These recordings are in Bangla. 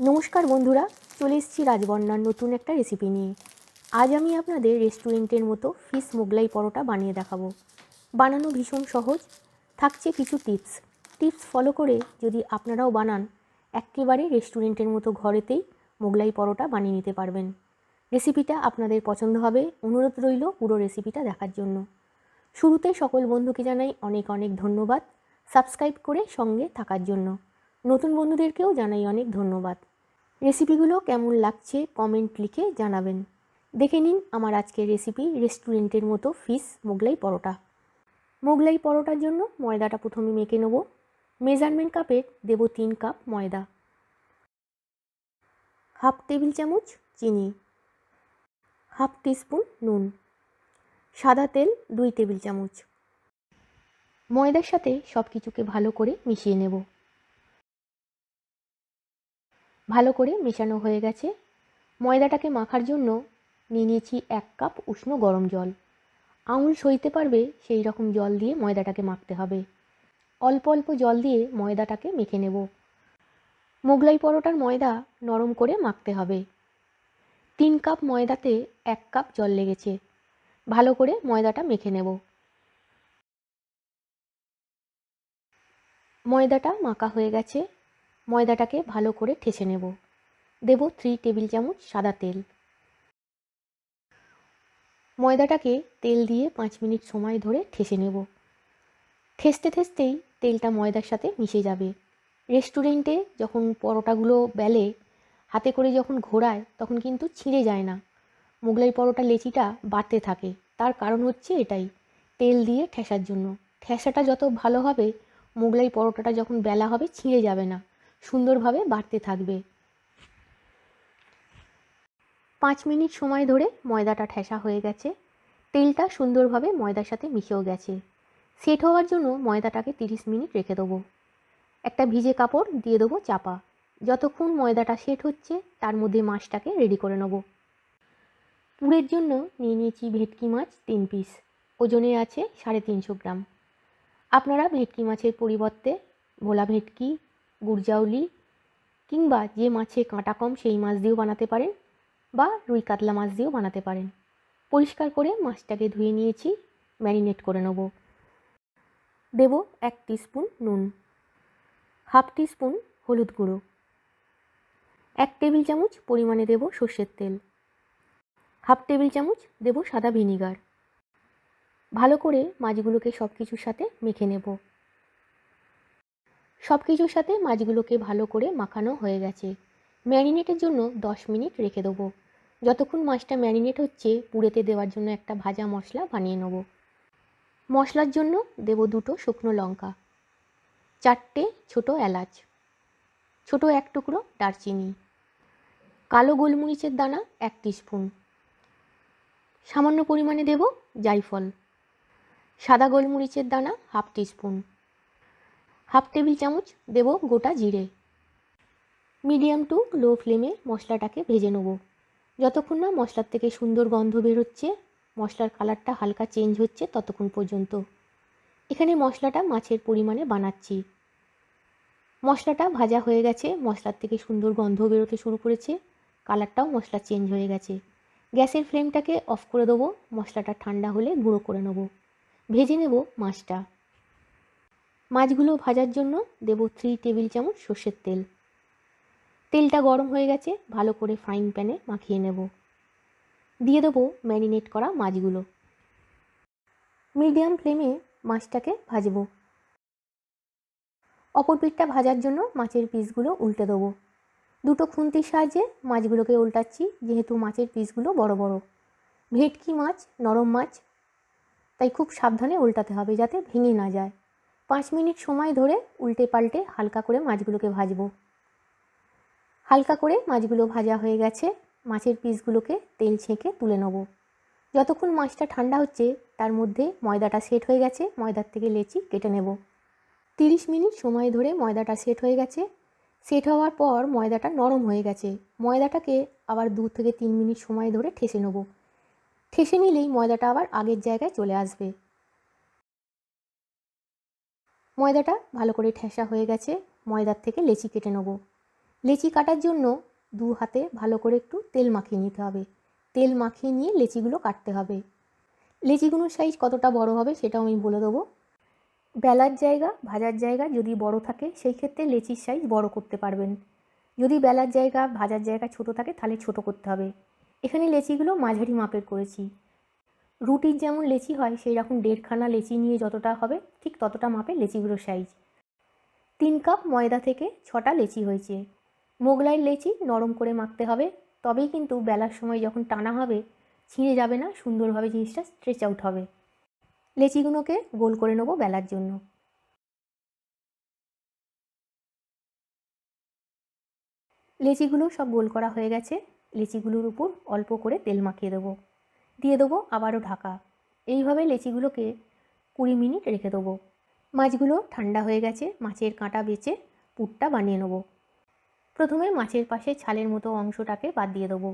নমস্কার বন্ধুরা, চলে এসেছি রাজবন্যার নতুন একটা রেসিপি নিয়ে। আজ আমি আপনাদের রেস্টুরেন্টের মতো ফিশ মোগলাই পরোটা বানিয়ে দেখাবো। বানানো ভীষণ সহজ, থাকছে কিছু টিপস ফলো করে যদি আপনারাও বানান, একেবারে রেস্টুরেন্টের মতো ঘরেতেই মোগলাই পরোটা বানিয়ে নিতে পারবেন। রেসিপিটা আপনাদের পছন্দ হবে, অনুরোধ রইল পুরো রেসিপিটা দেখার জন্য। শুরুতে সকল বন্ধুকে জানাই অনেক অনেক ধন্যবাদ সাবস্ক্রাইব করে সঙ্গে থাকার জন্য। নতুন বন্ধুদেরকেও জানাই অনেক ধন্যবাদ। রেসিপিগুলো কেমন লাগছে কমেন্ট লিখে জানাবেন। দেখে নিন আমার আজকের রেসিপি, রেস্টুরেন্টের মতো ফিশ মোগলাই পরোটা। মোগলাই পরোটার জন্য ময়দাটা প্রথমে মেখে নেব। মেজারমেন্ট কাপের দেব 3 কাপ ময়দা, হাফ টেবিল চামচ চিনি, হাফ টিস্পুন নুন, সাদা তেল 2 টেবিল চামচ। ময়দার সাথে সব কিছুকে ভালো করে মিশিয়ে নেব। ভালো করে মেশানো হয়ে গেছে। ময়দাটাকে মাখার জন্য নিয়ে নিয়েছি 1 কাপ উষ্ণ গরম জল। আঙুল সইতে পারবে সেই রকম জল দিয়ে ময়দাটাকে মাখতে হবে। অল্প অল্প জল দিয়ে ময়দাটাকে মেখে নেব। মোগলাই পরোটার ময়দা নরম করে মাখতে হবে। 3 কাপ ময়দাতে 1 কাপ জল লেগেছে। ভালো করে ময়দাটা মেখে নেব। ময়দাটা মাখা হয়ে গেছে। ময়দাটাকে ভালো করে ঠেসে নেব। দেব 3 টেবিল চামচ সাদা তেল। ময়দাটাকে তেল দিয়ে 5 মিনিট সময় ধরে ঠেসে নেব। ঠেসতে ঠেসতেই তেলটা ময়দার সাথে মিশে যাবে। রেস্টুরেন্টে যখন পরোটাগুলো বেলে হাতে করে যখন ঘোরায় তখন কিন্তু ছিঁড়ে যায় না। মোগলাই পরোটা লেচিটা বাড়তে থাকে, তার কারণ হচ্ছে এটাই, তেল দিয়ে ঠেসার জন্য। ঠেসাটা যত ভালো হবে মোগলাই পরোটাটা যখন বেলা হবে ছিঁড়ে যাবে না, সুন্দরভাবে বাড়তে থাকবে। 5 মিনিট সময় ধরে ময়দাটা ঠেসা হয়ে গেছে। তেলটা সুন্দরভাবে ময়দার সাথে মিশেও গেছে। সেট হওয়ার জন্য ময়দাটাকে 30 মিনিট রেখে দেবো। একটা ভিজে কাপড় দিয়ে দেবো চাপা। যতক্ষণ ময়দাটা সেট হচ্ছে তার মধ্যে মাছটাকে রেডি করে নেব। পুরের জন্য নিয়ে নিয়েছি ভেটকি মাছ 3 পিস, ওজনে আছে 350 গ্রাম। আপনারা ভেটকি মাছের পরিবর্তে ভোলা ভেটকি, গুড়জাউলি কিংবা যে মাছে কাঁটা কম সেই মাছ দিয়েও বানাতে পারেন, বা রুই কাতলা মাছ দিয়েও বানাতে পারেন। পরিষ্কার করে মাছটাকে ধুয়ে নিয়েছি, ম্যারিনেট করে নেব। দেব 1 টিস্পুন নুন, হাফ টিস্পুন হলুদ গুঁড়ো, 1 টেবিল চামচ পরিমাণে দেব সর্ষের তেল, হাফ টেবিল চামচ দেব সাদা ভিনিগার। ভালো করে মাছগুলোকে সব কিছুর সাথে মেখে নেব। সব কিছুর সাথে মাছগুলোকে ভালো করে মাখানো হয়ে গেছে। ম্যারিনেটের জন্য 10 মিনিট রেখে দেবো। যতক্ষণ মাছটা ম্যারিনেট হচ্ছে পুড়েতে দেওয়ার জন্য একটা ভাজা মশলা বানিয়ে নেব। মশলার জন্য দেব 2টো শুকনো লঙ্কা, 4টে ছোট এলাচ, ছোট 1 টুকরো দারচিনি, কালো গোলমরিচের দানা 1 টিস্পুন, সামান্য পরিমাণে দেব জায়ফল, সাদা গোলমরিচের দানা হাফ টিস্পুন, হাফ টেবিল চামচ দেব গোটা জিরে। মিডিয়াম টু লো ফ্লেমে মশলাটাকে ভেজে নেব। যতক্ষণ না মশলার থেকে সুন্দর গন্ধ বেরোচ্ছে, মশলার কালারটা হালকা চেঞ্জ হচ্ছে, ততক্ষণ পর্যন্ত। এখানে মশলাটা মাছের পরিমাণে বানাচ্ছি। মশলাটা ভাজা হয়ে গেছে, মশলার থেকে সুন্দর গন্ধ বেরোতে শুরু করেছে, কালারটাও মশলা চেঞ্জ হয়ে গেছে। গ্যাসের ফ্লেমটাকে অফ করে দেবো। মশলাটা ঠান্ডা হলে গুঁড়ো করে নেব। ভেজে নেব মাছটা। মাছগুলো ভাজার জন্য দেব 3 টেবিল চামচ সর্ষের তেল। তেলটা গরম হয়ে গেছে, ভালো করে ফ্রাইং প্যানে মাখিয়ে নেব। দিয়ে দেবো ম্যারিনেট করা মাছগুলো। মিডিয়াম ফ্লেমে মাছটাকে ভাজবো। অপর পিঠটা ভাজার জন্য মাছের পিসগুলো উল্টে দেবো। 2টো খুন্তির সাহায্যে মাছগুলোকে উল্টাচ্ছি, যেহেতু মাছের পিসগুলো বড় বড়। ভেটকি মাছ নরম মাছ, তাই খুব সাবধানে উল্টাতে হবে যাতে ভেঙে না যায়। 5 মিনিট সময় ধরে উল্টে পাল্টে হালকা করে মাছগুলোকে ভাজবো। হালকা করে মাছগুলো ভাজা হয়ে গেছে, মাছের পিসগুলোকে তেল ছেঁকে তুলে নেব। যতক্ষণ মাছটা ঠান্ডা হচ্ছে তার মধ্যে ময়দাটা সেট হয়ে গেছে, ময়দার থেকে লেচি কেটে নেব। 30 মিনিট সময় ধরে ময়দাটা সেট হয়ে গেছে। সেট হওয়ার পর ময়দাটা নরম হয়ে গেছে। ময়দাটাকে আবার 2 থেকে 3 মিনিট সময় ধরে ঠেসে নেব। ঠেসে নিলেই ময়দাটা আবার আগের জায়গায় চলে আসবে। ময়দাটা ভালো করে ঠেসা হয়ে গেছে, ময়দার থেকে লেচি কেটে নেব। লেচি কাটার জন্য 2 হাতে ভালো করে একটু তেল মাখিয়ে নিতে হবে। তেল মাখিয়ে নিয়ে লেচিগুলো কাটতে হবে। লেচিগুলোর সাইজ কতটা বড় হবে সেটাও আমি বলে দেবো। বেলার জায়গা ভাজার জায়গা যদি বড় থাকে সেই ক্ষেত্রে লেচির সাইজ বড় করতে পারবেন। যদি বেলার জায়গা ভাজার জায়গা ছোট থাকে তাহলে ছোট করতে হবে। এখানে লেচিগুলো মাঝারি মাপের করেছি। রুটির যেমন লেচি হয় সেই রকম 1.5 খানা লেচি নিয়ে যতটা হবে ঠিক ততটা মাপের লেচিগুলোর সাইজ। 3 কাপ ময়দা থেকে 6টা লেচি হয়েছে। মোগলাইয়ের লেচি নরম করে মাখতে হবে, তবেই কিন্তু বেলার সময় যখন টানা হবে ছিঁড়ে যাবে না, সুন্দরভাবে জিনিসটা স্ট্রেচ আউট হবে। লেচিগুলোকে গোল করে নেব বেলার জন্য। লেচিগুলো সব গোল করা হয়ে গেছে। লেচিগুলোর উপর অল্প করে তেল মাখিয়ে দেবো, দিয়ে দেবো আবারও ঢাকা। এইভাবে লেচিগুলোকে 20 মিনিট রেখে দেবো। মাছগুলো ঠান্ডা হয়ে গেছে, মাছের কাঁটা বেছে পুরটা বানিয়ে নেব। প্রথমে মাছের পাশে ছালের মতো অংশটাকে বাদ দিয়ে দেবো।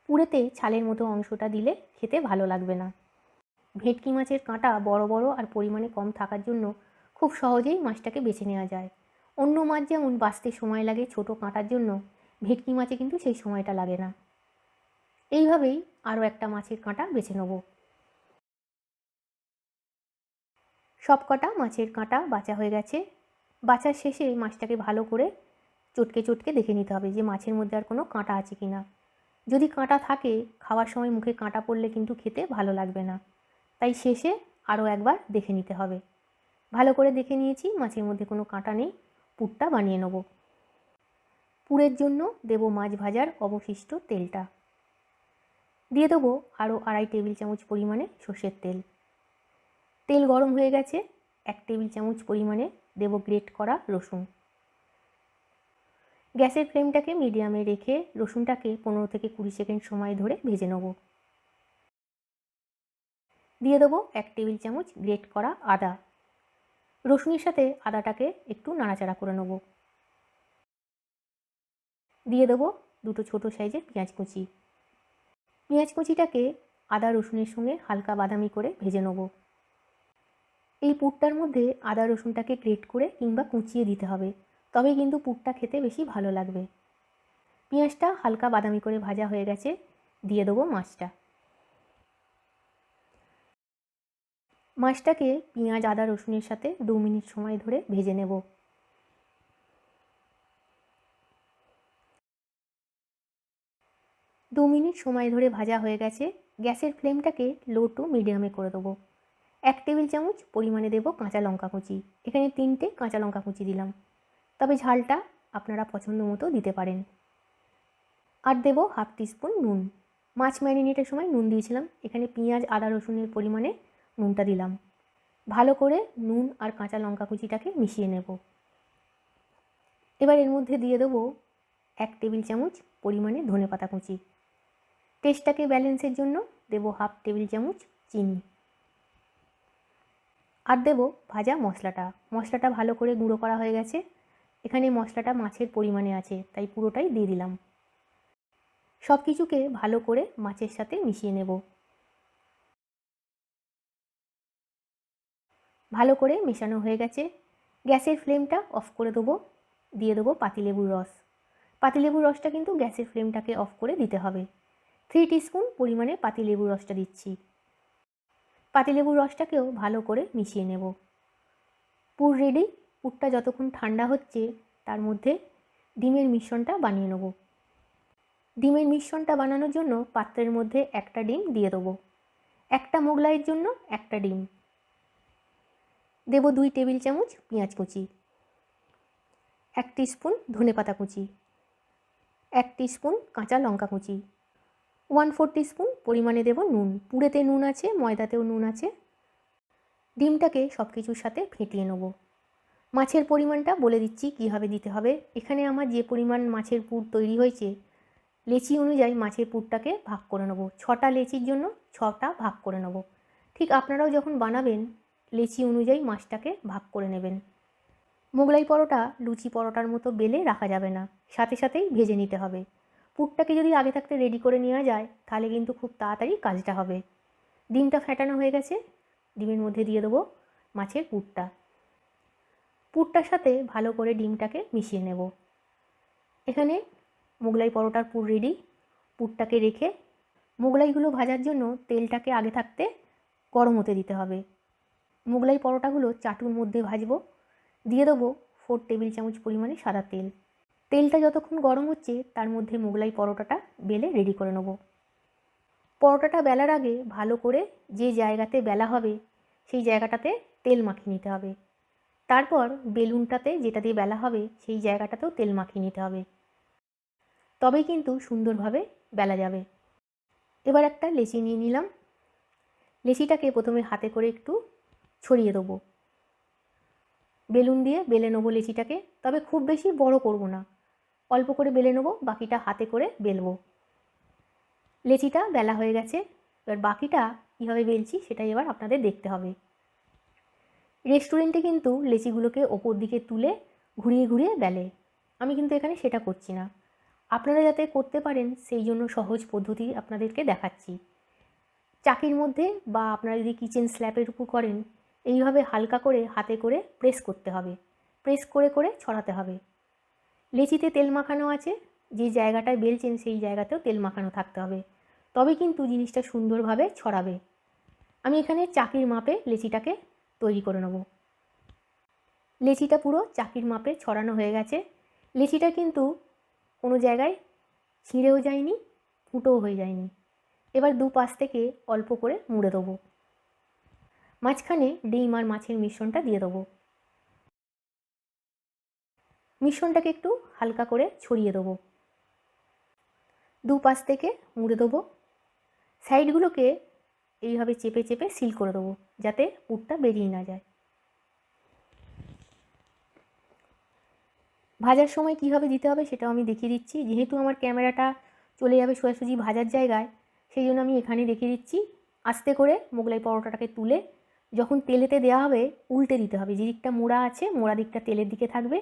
পুরেতে ছালের মতো অংশটা দিলে খেতে ভালো লাগবে না। ভেটকি মাছের কাঁটা বড় বড় আর পরিমাণে কম থাকার জন্য খুব সহজেই মাছটাকে বেছে নেওয়া যায়। অন্য মাছ যেমন বাছতে সময় লাগে ছোট কাঁটার জন্য, ভেটকি মাছে কিন্তু সেই সময়টা লাগে না। এইভাবেই আরও একটা মাছের কাঁটা বেছে নেব। সব কটা মাছের কাঁটা বাছা হয়ে গেছে। বাছার শেষে মাছটাকে ভালো করে চটকে চটকে দেখে নিতে হবে যে মাছের মধ্যে আর কোনো কাঁটা আছে কি না। যদি কাঁটা থাকে খাওয়ার সময় মুখে কাঁটা পড়লে কিন্তু খেতে ভালো লাগবে না, তাই শেষে আরও একবার দেখে নিতে হবে। ভালো করে দেখে নিয়েছি মাছের মধ্যে কোনো কাঁটা নেই। পুরটা বানিয়ে নেব। পুরের জন্য দেব মাছ ভাজার অবশিষ্ট তেলটা, দিয়ে দেবো আরও 2.5 টেবিল চামচ পরিমাণে সর্ষের তেল। তেল গরম হয়ে গেছে, 1 টেবিল চামচ পরিমাণে দেব গ্রেট করা রসুন। গ্যাসের ফ্লেমটাকে মিডিয়ামে রেখে রসুনটাকে 15 থেকে 20 সেকেন্ড সময় ধরে ভেজে নেব। দিয়ে দেবো 1 টেবিল চামচ গ্রেট করা আদা। রসুনের সাথে আদাটাকে একটু নাড়াচাড়া করে নেব। দিয়ে দেবো 2টো ছোটো সাইজের পেঁয়াজ কুচি। পেঁয়াজ কুচিটাকে আদা রসুনের সঙ্গে হালকা বাদামি করে ভেজে নেব। এই পুরটার মধ্যে আদা রসুনটাকে গ্রেট করে কিংবা কুচিয়ে দিতে হবে, তবে কিন্তু পুরটা খেতে বেশি ভালো লাগবে। পেঁয়াজটা হালকা বাদামি করে ভাজা হয়ে গেছে, দিয়ে দেবো মাছটা। মাছটাকে পেঁয়াজ আদা রসুনের সাথে 2 মিনিট সময় ধরে ভেজে নেব। 2 মিনিট সময় ধরে ভাজা হয়ে গেছে। গ্যাসের ফ্লেমটাকে লো টু মিডিয়ামে করে দেবো। 1 টেবিল চামচ পরিমাণে দেব কাঁচা লঙ্কা কুচি। এখানে 3টে কাঁচা লঙ্কা কুচি দিলাম, তবে ঝালটা আপনারা পছন্দ মতো দিতে পারেন। আর দেব 1/2 টিস্পুন নুন। মাছ ম্যারিনেটের সময় নুন দিয়েছিলাম, এখানে পেঁয়াজ আদা রসুনের পরিমাণে নুনটা দিলাম। ভালো করে নুন আর কাঁচা লঙ্কা কুচিটাকে মিশিয়ে নেব। এবার এর মধ্যে দিয়ে দেবো 1 টেবিল চামচ পরিমাণে ধনেপাতা কুচি। টেস্টটাকে ব্যালেন্সের জন্য দেব 1/2 টেবিল চামচ চিনি। আর দেব ভাজা মশলাটা। মশলাটা ভালো করে গুঁড়ো করা হয়ে গেছে। এখানে মশলাটা মাছের পরিমাণে আছে তাই পুরোটাই দিয়ে দিলাম। সব কিছুকে ভালো করে মাছের সাথে মিশিয়ে নেব। ভালো করে মেশানো হয়ে গেছে। গ্যাসের ফ্লেমটা অফ করে দেবো। দিয়ে দেবো পাতিলেবুর রস। পাতিলেবুর রসটা কিন্তু গ্যাসের ফ্লেমটাকে অফ করে দিতে হবে। 3 টিস্পুন পরিমাণে পাতিলেবুর রসটা দিচ্ছি। পাতিলেবুর রসটাকেও ভালো করে মিশিয়ে নেব। পুর রেডি। পুরটা যতক্ষণ ঠান্ডা হচ্ছে তার মধ্যে ডিমের মিশ্রণটা বানিয়ে নেব। ডিমের মিশ্রণটা বানানোর জন্য পাত্রের মধ্যে একটা ডিম দিয়ে দেবো। একটা মোগলাইয়ের জন্য একটা ডিম। দেব 2 টেবিল চামচ পেঁয়াজ কুচি, 1 টিস্পুন ধনেপাতা কুচি, 1 টিস্পুন কাঁচা লঙ্কা কুচি, 1/4 টিস্পুন পরিমাণে দেব নুন। পুরেতে নুন আছে, ময়দাতেও নুন আছে। ডিমটাকে সব কিছুর সাথে ফেটিয়ে নেব। মাছের পরিমাণটা বলে দিচ্ছি কীভাবে দিতে হবে। এখানে আমার যে পরিমাণ মাছের পুর তৈরি হয়েছে, লেচি অনুযায়ী মাছের পুরটাকে ভাগ করে নেব। 6টা লেচির জন্য 6টা ভাগ করে নেব। ঠিক আপনারাও যখন বানাবেন লেচি অনুযায়ী মাছটাকে ভাগ করে নেবেন। মোগলাই পরোটা লুচি পরোটার মতো বেলে রাখা যাবে না, সাথে সাথেই ভেজে নিতে হবে। পুরটাকে যদি আগে থাকতে রেডি করে নেওয়া যায় তাহলে কিন্তু খুব তাড়াতাড়ি কাজটা হবে। ডিমটা ফেটানো হয়ে গেছে, ডিমের মধ্যে দিয়ে দেবো মাছের পুরটা। পুরটার সাথে ভালো করে ডিমটাকে মিশিয়ে নেব। এখানে মোগলাই পরোটার পুর রেডি। পুরটাকে রেখে মোগলাইগুলো ভাজার জন্য তেলটাকে আগে থাকতে গরম হতে দিতে হবে। মোগলাই পরোটাগুলো চাটুর মধ্যে ভাজবো। দিয়ে দেবো 4 টেবিল চামচ পরিমাণে সাদা তেল। তেলটা যতক্ষণ গরম হচ্ছে তার মধ্যে মোগলাই পরোটাটা বেলে রেডি করে নেব। পরোটাটা বেলার আগে ভালো করে যে জায়গাতে বেলা হবে সেই জায়গাটাতে তেল মাখিয়ে নিতে হবে। তারপর বেলুনটাতে যেটা দিয়ে বেলা হবে সেই জায়গাটাতেও তেল মাখিয়ে নিতে হবে, তবেই কিন্তু সুন্দরভাবে বেলা যাবে। এবার একটা লেচি নিয়ে নিলাম। লেচিটাকে প্রথমে হাতে করে একটু ছড়িয়ে দেবো। বেলুন দিয়ে বেলে নেবো লেচিটাকে, তবে খুব বেশি বড় করব না, অল্প করে বেলে নেবো, বাকিটা হাতে করে বেলবো। লেচিটা বেলা হয়ে গেছে। এবার বাকিটা কীভাবে বেলছি সেটাই এবার আপনাদের দেখতে হবে। রেস্টুরেন্টে কিন্তু লেচিগুলোকে ওপর দিকে তুলে ঘুরিয়ে ঘুরিয়ে বেলে, আমি কিন্তু এখানে সেটা করছি না। আপনারা যাতে করতে পারেন সেই জন্য সহজ পদ্ধতি আপনাদেরকে দেখাচ্ছি। চাকির মধ্যে বা আপনারা যদি কিচেন স্ল্যাবের উপর করেন, এইভাবে হালকা করে হাতে করে প্রেস করতে হবে, প্রেস করে করে ছড়াতে হবে। লেচিতে তেল মাখানো আছে, যে জায়গাটায় বেলছেন সেই জায়গাতেও তেল মাখানো থাকতে হবে, তবে কিন্তু জিনিসটা সুন্দরভাবে ছড়াবে। আমি এখানে চাকির মাপে লেচিটাকে তৈরি করে নেব। লেচিটা পুরো চাকির মাপে ছড়ানো হয়ে গেছে। লেচিটা কিন্তু কোনো জায়গায় ছিঁড়েও যায়নি, ফুটোও হয়ে যায়নি। এবার দুপাশ থেকে অল্প করে মুড়ে দেবো। মাঝখানে ডিম আর মাছের মিশ্রণটা দিয়ে দেবো। মিশ্রণটাকে একটু হালকা করে ছড়িয়ে দেবো। দুপাশ থেকে মুড়ে দেবো। সাইডগুলোকে এইভাবে চেপে চেপে সিল করে দেবো যাতে পুরটা বেরিয়ে না যায়। ভাজার সময় কীভাবে দিতে হবে সেটাও আমি দেখিয়ে দিচ্ছি। যেহেতু আমার ক্যামেরাটা চলে যাবে সোজাসুজি ভাজার জায়গায়, সেই জন্য আমি এখানে দেখিয়ে দিচ্ছি। আস্তে করে মোগলাই পরোটাটাকে তুলে যখন তেলেতে দেওয়া হবে উল্টে দিতে হবে। যে দিকটা মোড়া আছে মোড়া দিকটা তেলের দিকে থাকবে,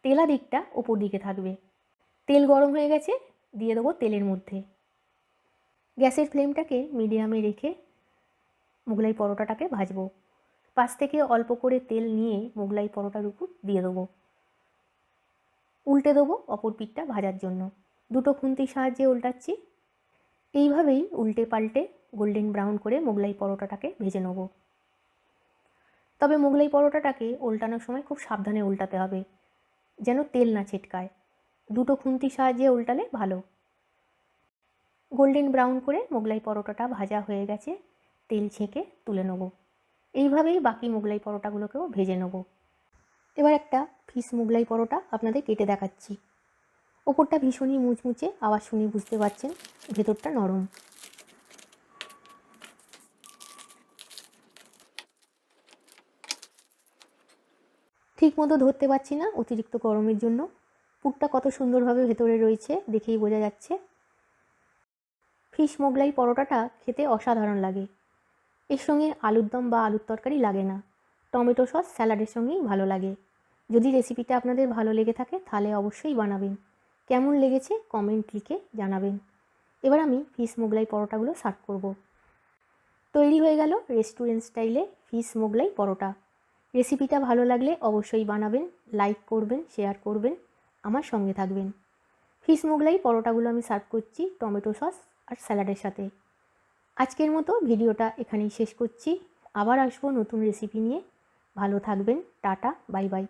তেলা দিকটা ওপর দিকে থাকবে। তেল গরম হয়ে গেছে, দিয়ে দেবো তেলের মধ্যে। গ্যাসের ফ্লেমটাকে মিডিয়ামে রেখে মোগলাই পরোটাটাকে ভাজবো। পাশ থেকে অল্প করে তেল নিয়ে মোগলাই পরোটার উপর দিয়ে দেবো। উল্টে দেবো অপর পিঠটা ভাজার জন্য। দুটো খুন্তির সাহায্যে উল্টাচ্ছি। এইভাবেই উল্টে পাল্টে গোল্ডেন ব্রাউন করে মোগলাই পরোটাটাকে ভেজে নেব। তবে মোগলাই পরোটাটাকে উল্টানোর সময় খুব সাবধানে উল্টাতে হবে, যেন তেল না ছিটকায়। দুটো খুন্তির সাহায্যে উল্টালে ভালো। গোল্ডেন ব্রাউন করে মোগলাই পরোটাটা ভাজা হয়ে গেছে, তেল ছেঁকে তুলে নেব। এইভাবেই বাকি মোগলাই পরোটাগুলোকেও ভেজে নেব। এবার একটা ফিশ মোগলাই পরোটা আপনাদের কেটে দেখাচ্ছি। ওপরটা ভীষণই মুচমুচে, আওয়াজ শুনে বুঝতে পারছেন ভেতরটা নরম। ঠিক মতো ধরতে পারছি না অতিরিক্ত গরমের জন্য। পুরটা কত সুন্দরভাবে ভেতরে রয়েছে দেখেই বোঝা যাচ্ছে। ফিশ মোগলাই পরোটাটা খেতে অসাধারণ লাগে। এর সঙ্গে আলুর দম বা আলুর তরকারি লাগে না, টমেটো সস স্যালাডের সঙ্গেই ভালো লাগে। যদি রেসিপিটা আপনাদের ভালো লেগে থাকে তাহলে অবশ্যই বানাবেন। কেমন লেগেছে কমেন্ট লিখে জানাবেন। এবার আমি ফিশ মোগলাই পরোটাগুলো সার্ভ করব। তৈরি হয়ে গেল রেস্টুরেন্ট স্টাইলে ফিশ মোগলাই পরোটা। রেসিপিটা ভালো লাগলে অবশ্যই বানাবেন, লাইক করবেন, শেয়ার করবেন, আমার সঙ্গে থাকবেন। ফিশ মোগলাই পরোটাগুলো আমি সার্ভ করছি টমেটো সস আর স্যালাডের সাথে। আজকের মতো ভিডিওটা এখানেই শেষ করছি। আবার আসবো নতুন রেসিপি নিয়ে। ভালো থাকবেন। Tata, bye bye.